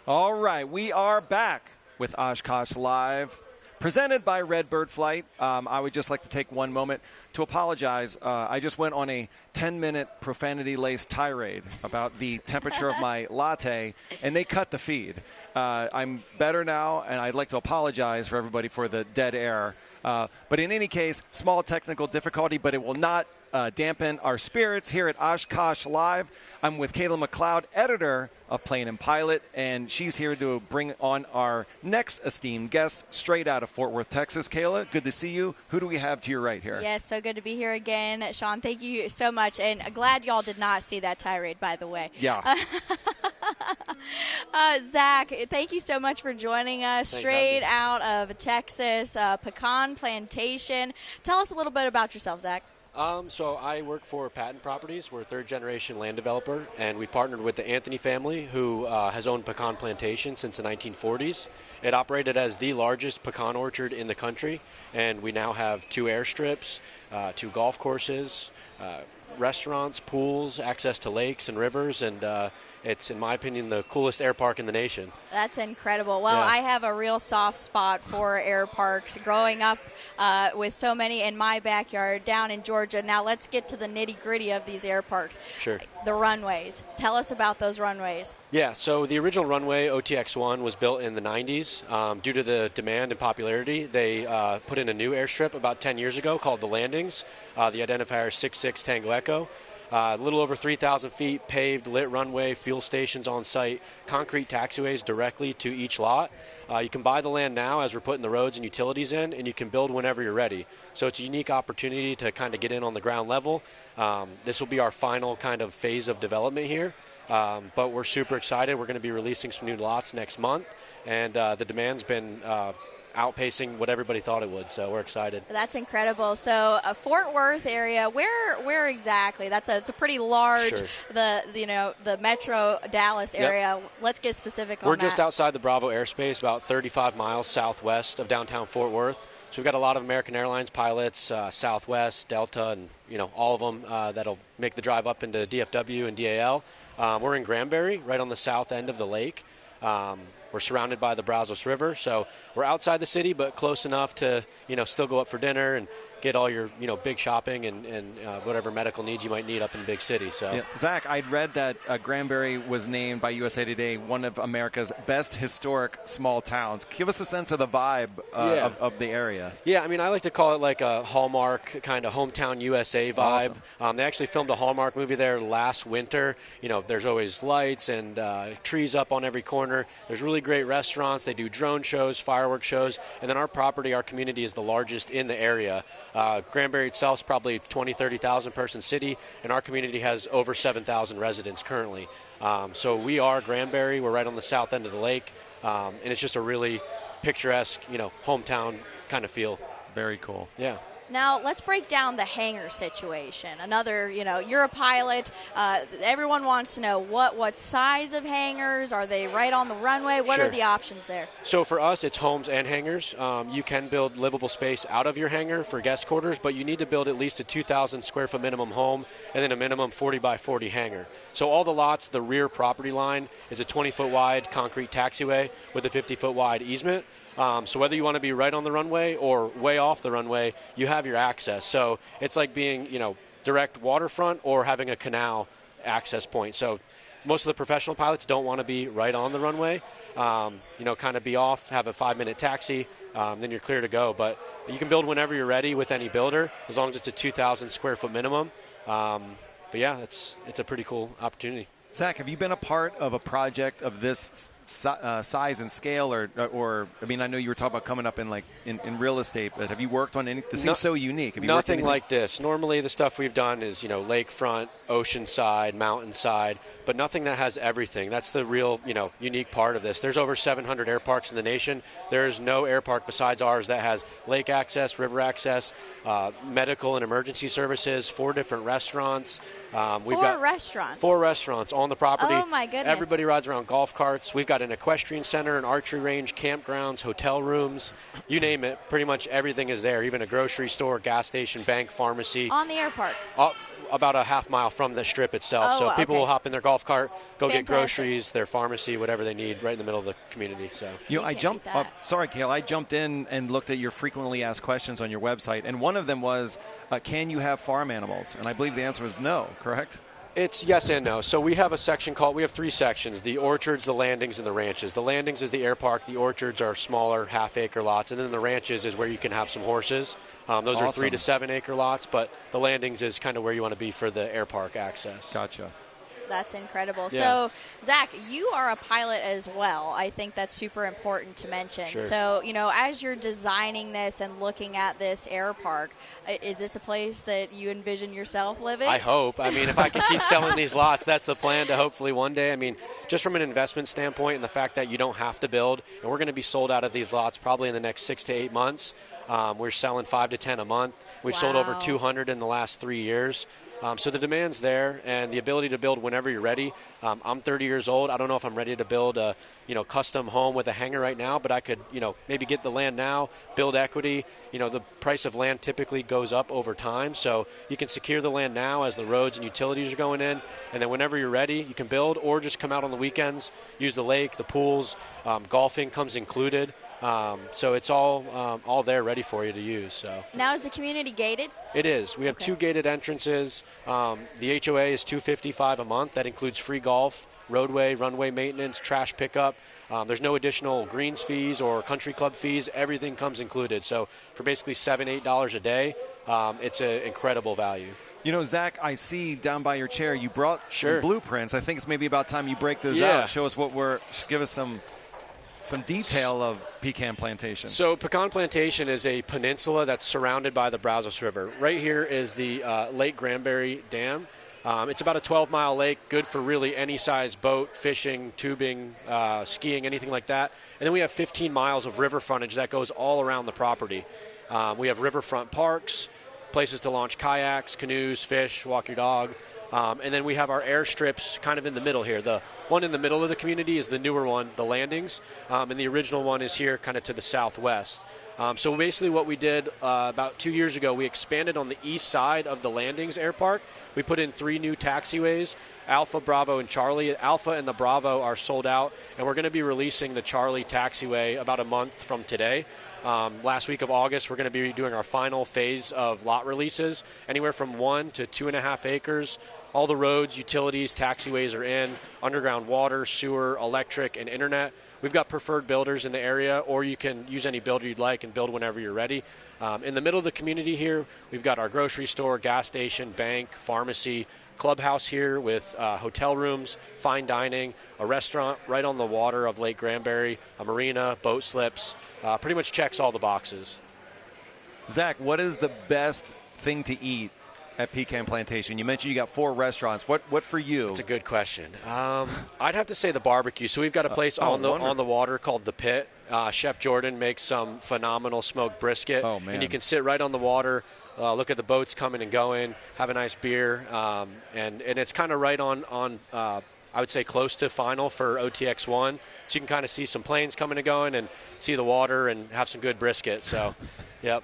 All right, we are back with Oshkosh Live, presented by Redbird Flight. I would just like to take one moment to apologize. I just went on a 10-minute profanity-laced tirade about the temperature of my latte, and they cut the feed. I'm better now, and I'd like to apologize for everybody for the dead air. But in any case, small technical difficulty, but it will not dampen our spirits here at Oshkosh Live. I'm with Kayla McLeod, editor of Plane and Pilot, and she's here to bring on our next esteemed guest straight out of Fort Worth, Texas. Kayla, good to see you. Who do we have to your right here? Yes, so good to be here again. Sean, thank you so much, and glad y'all did not see that tirade, by the way. Yeah. Zach, thank you so much for joining us. Thanks, straight out of Texas, pecan plantation. Tell us a little bit about yourself, Zach. So I work for Patent Properties. We're a third-generation land developer, and we've partnered with the Anthony family, who has owned pecan plantation since the 1940s. It operated as the largest pecan orchard in the country, and we now have 2 airstrips, 2 golf courses, restaurants, pools, access to lakes and rivers, and it's, in my opinion, the coolest air park in the nation. That's incredible. Well, Yeah. I have a real soft spot for air parks. Growing up with so many in my backyard down in Georgia. Now let's get to the nitty-gritty of these air parks. Sure. The runways. Tell us about those runways. Yeah, so the original runway, OTX-1, was built in the 90s. Due to the demand and popularity, they put in a new airstrip about 10 years ago called the Landings. The identifier is 66 Tango Echo. A little over 3,000 feet, paved, lit runway, fuel stations on site, concrete taxiways directly to each lot. You can buy the land now as we're putting the roads and utilities in, and you can build whenever you're ready. So it's a unique opportunity to kind of get in on the ground level. This will be our final kind of phase of development here. But we're super excited. We're going to be releasing some new lots next month, and the demand's been outpacing what everybody thought it would, so we're excited. That's incredible. So Fort Worth area, where exactly? It's a pretty large, Sure. the Metro Dallas area. Yep. Let's get specific on We're that. just outside the Bravo airspace, about 35 miles southwest of downtown Fort Worth. So we've got a lot of American Airlines pilots, Southwest, Delta, and all of them that'll make the drive up into DFW and DAL. We're in Granbury, right on the south end of the lake. We're surrounded by the Brazos River, so we're outside the city, but close enough to, still go up for dinner and get all your, big shopping and whatever medical needs you might need up in big cities. So, Yeah. Zach, I'd read that Granbury was named by USA Today one of America's best historic small towns. Give us a sense of the vibe of the area. Yeah, I like to call it like a Hallmark kind of hometown USA vibe. Awesome. They actually filmed a Hallmark movie there last winter. There's always lights and trees up on every corner. There's really great restaurants. They do drone shows, fireworks shows, and then our property, our community is the largest in the area. Granbury itself is probably 20, 30,000 person city, and our community has over 7,000 residents currently. So we are Granbury. We're right on the south end of the lake, and it's just a really picturesque, hometown kind of feel. Very cool. Yeah. Now, let's break down the hangar situation. Another, you're a pilot. Everyone wants to know what size of hangars. Are they right on the runway? What Sure. are the options there? So for us, it's homes and hangars. You can build livable space out of your hangar for guest quarters, but you need to build at least a 2,000 square foot minimum home and then a minimum 40 by 40 hangar. So all the lots, the rear property line is a 20-foot wide concrete taxiway with a 50-foot wide easement. So whether you want to be right on the runway or way off the runway, you have your access. So it's like being, direct waterfront or having a canal access point. So most of the professional pilots don't want to be right on the runway, kind of be off, have a 5-minute taxi, then you're clear to go. But you can build whenever you're ready with any builder, as long as it's a 2,000 square foot minimum. But yeah, it's a pretty cool opportunity. Zach, have you been a part of a project of this size and scale, or I know you were talking about coming up in real estate, but have you worked on anything? This seems so unique. Have you Nothing like this. Normally, the stuff we've done is lakefront, oceanside, mountainside, but nothing that has everything. That's the real unique part of this. There's over 700 air parks in the nation. There is no air park besides ours that has lake access, river access, medical and emergency services, 4 different restaurants. We've got restaurants. 4 restaurants on the property. Oh my goodness! Everybody rides around golf carts. We've got an equestrian center, an archery range, campgrounds, hotel rooms, you name it. Pretty much everything is there. Even a grocery store, gas station, bank, pharmacy. On the air park. about a half mile from the strip itself. Oh, so people okay. will hop in their golf cart, go Fantastic. get groceries, their pharmacy, whatever they need, right in the middle of the community. So I jumped. beat that. Sorry, Kale. I jumped in and looked at your frequently asked questions on your website, and one of them was, "Can you have farm animals?" And I believe the answer was no. Correct? it's yes and no. So we have we have 3 sections: the orchards, the landings, and the ranches. The landings is the air park. The orchards are smaller, half-acre lots, and then the ranches is where you can have some horses. Those are 3 to 7 acre lots, but the landings is kind of where you want to be for the air park access. Gotcha. That's incredible. Yeah. So, Zach, you are a pilot as well. I think that's super important to mention. Sure. So, as you're designing this and looking at this air park, is this a place that you envision yourself living? I hope. I mean, if I can keep selling these lots, that's the plan to hopefully one day. I mean, just from an investment standpoint and the fact that you don't have to build, and we're going to be sold out of these lots probably in the next 6 to 8 months. We're selling 5 to 10 a month. We've sold over 200 in the last 3 years. So the demand's there, and the ability to build whenever you're ready. I'm 30 years old. I don't know if I'm ready to build a custom home with a hangar right now, but I could maybe get the land now, build equity. The price of land typically goes up over time, so you can secure the land now as the roads and utilities are going in, and then whenever you're ready, you can build or just come out on the weekends, use the lake, the pools. Golfing comes included. So it's all there ready for you to use. So now, is the community gated? It is. We have 2 gated entrances. The HOA is $255 a month. That includes free golf, roadway, runway maintenance, trash pickup. There's no additional greens fees or country club fees. Everything comes included. So for basically $7, $8 a day, it's an incredible value. Zach, I see down by your chair you brought some blueprints. I think it's maybe about time you break those out. Show us give us some detail of Pecan Plantation. So Pecan Plantation is a peninsula that's surrounded by the Brazos River. Right here is the Lake Granbury Dam. It's about a 12-mile lake, good for really any size boat, fishing, tubing, skiing, anything like that. And then we have 15 miles of river frontage that goes all around the property. We have riverfront parks, places to launch kayaks, canoes, fish, walk your dog. And then we have our airstrips kind of in the middle here. The one in the middle of the community is the newer one, the landings, and the original one is here kind of to the southwest. So basically what we did about 2 years ago, we expanded on the east side of the landings air park. We put in 3 new taxiways, Alpha, Bravo, and Charlie. Alpha and the Bravo are sold out, and we're going to be releasing the Charlie taxiway about a month from today. Last week of August, we're going to be doing our final phase of lot releases, anywhere from 1 to 2.5 acres. All the roads, utilities, taxiways are in, underground water, sewer, electric, and internet. We've got preferred builders in the area, or you can use any builder you'd like and build whenever you're ready. In the middle of the community here, we've got our grocery store, gas station, bank, pharmacy, clubhouse here with hotel rooms, fine dining, a restaurant right on the water of Lake Granbury, a marina, boat slips. Pretty much checks all the boxes. Zach, what is the best thing to eat at Pecan Plantation? You mentioned you got 4 restaurants. What for you? That's a good question. I'd have to say the barbecue. So we've got a place on the water called The Pit. Chef Jordan makes some phenomenal smoked brisket. Oh, man. And you can sit right on the water, look at the boats coming and going, have a nice beer, and it's kind of right on I would say close to final for OTX1. So you can kind of see some planes coming and going and see the water and have some good brisket. So, yep.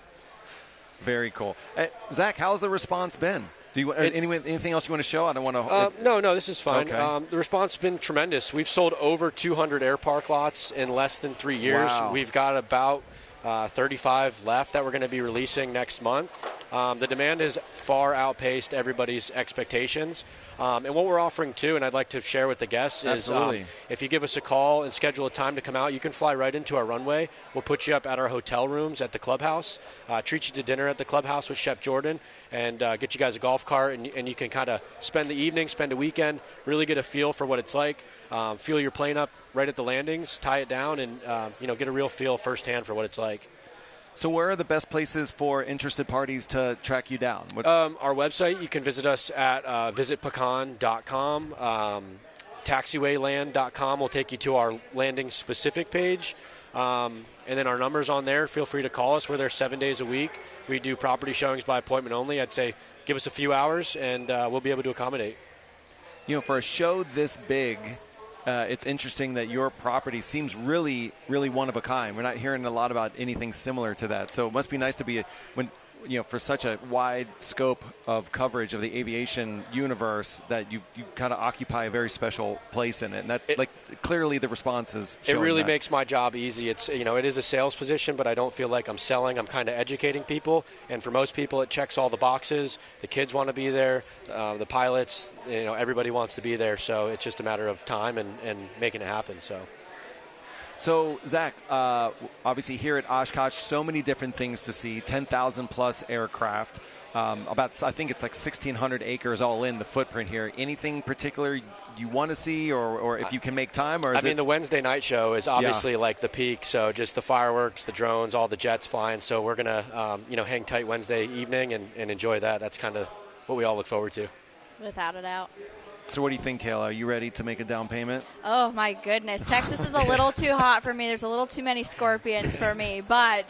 Very cool. Zach, how's the response been? Do you anything else you want to show? I don't want to. No, this is fine. Okay. The response has been tremendous. We've sold over 200 air park lots in less than 3 years. Wow. We've got about 35 left that we're going to be releasing next month. The demand has far outpaced everybody's expectations. And what we're offering, too, and I'd like to share with the guests, is if you give us a call and schedule a time to come out, you can fly right into our runway. We'll put you up at our hotel rooms at the clubhouse, treat you to dinner at the clubhouse with Chef Jordan, and get you guys a golf cart, and you can kind of spend the evening, spend a weekend, really get a feel for what it's like, feel your plane up right at the landings, tie it down, and get a real feel firsthand for what it's like. So where are the best places for interested parties to track you down? Our website, you can visit us at visitpecan.com. Taxiwayland.com will take you to our landing specific page. And then our number's on there. Feel free to call us. We're there 7 days a week. We do property showings by appointment only. I'd say give us a few hours, and we'll be able to accommodate. For a show this big, it's interesting that your property seems really, really one of a kind. We're not hearing a lot about anything similar to that. So it must be nice to be for such a wide scope of coverage of the aviation universe that you kind of occupy a very special place in it. And that's clearly the response is showing It really that. makes my job easy. It's, it is a sales position, but I don't feel like I'm selling. I'm kind of educating people. And for most people, it checks all the boxes. The kids want to be there. The pilots, everybody wants to be there. So it's just a matter of time and making it happen. So, Zach, obviously here at Oshkosh, so many different things to see, 10,000 plus aircraft, I think it's like 1,600 acres all in the footprint here. Anything particular you want to see or if you can make time? Or the Wednesday night show is obviously like the peak, so just the fireworks, the drones, all the jets flying. So we're going to, hang tight Wednesday evening and enjoy that. That's kind of what we all look forward to. Without a doubt. So what do you think, Kayla? Are you ready to make a down payment? Oh, my goodness. Texas is a little too hot for me. There's a little too many scorpions for me. But,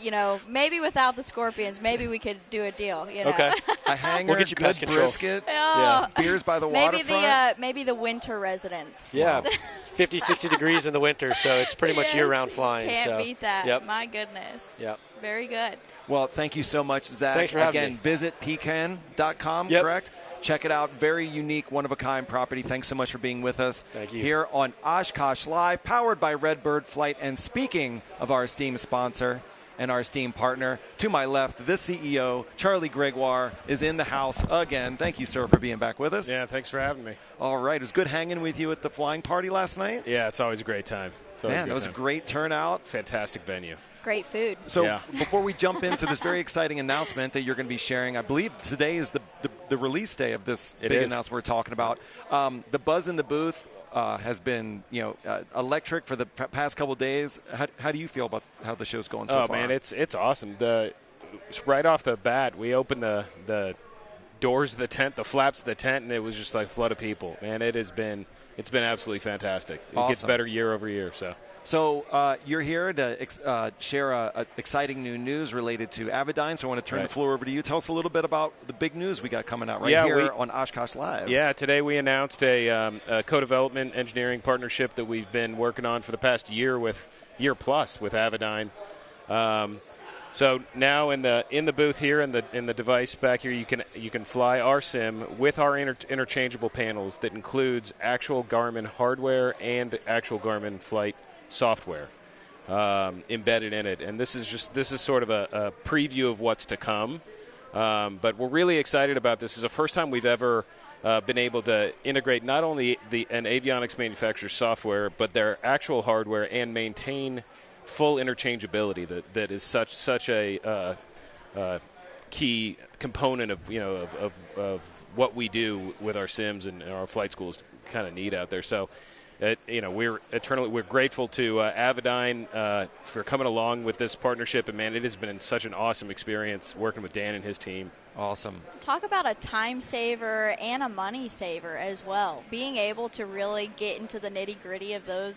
maybe without the scorpions, maybe we could do a deal. Okay. A hangar, we'll get you good pest control. brisket, beers by the waterfront. Maybe the winter residents. Yeah, 50, 60 degrees in the winter, so it's pretty much year-round flying. Can't beat that. Yep. My goodness. Yep. Very good. Well, thank you so much, Zach. Thanks for having me. Again, visit pecan.com, correct? Check it out. Very unique, one-of-a-kind property. Thanks so much for being with us. Thank you. Here on Oshkosh Live, powered by Redbird Flight. And speaking of our esteemed sponsor and our esteemed partner, to my left, the CEO, Charlie Gregoire, is in the house again. Thank you, sir, for being back with us. Yeah, thanks for having me. All right. It was good hanging with you at the flying party last night. Yeah, it's always a great time. Man, that was a great turnout. Fantastic venue. Great food. So before we jump into this very exciting announcement that you're going to be sharing, I believe today is the release day of this big announcement we're talking about. The buzz in the booth has been electric for the past couple of days. How do you feel about how the show's going so far? Oh man, it's awesome. Right off the bat, we opened the doors of the tent, the flaps of the tent, and it was just like a flood of people. Man, it's been absolutely fantastic. It gets better year over year. So you're here to share exciting new news related to Avidyne, so I want to turn the floor over to you. Tell us a little bit about the big news we got coming out here on Oshkosh Live. Yeah, today we announced a co-development engineering partnership that we've been working on for the past year plus with Avidyne. So now in the booth here in the device back here, you can fly our sim with our interchangeable panels that includes actual Garmin hardware and actual Garmin flight software embedded in it, and this is sort of a preview of what's to come. But we're really excited about this. This is the first time we've ever been able to integrate not only an avionics manufacturer's software, but their actual hardware and maintain full interchangeability. That is such a key component of what we do with our sims and our flight schools. Kind of neat out there. So. We're grateful to Avidyne for coming along with this partnership, and man, it has been such an awesome experience working with Dan and his team. Awesome. Talk about a time saver and a money saver as well. Being able to really get into the nitty gritty of those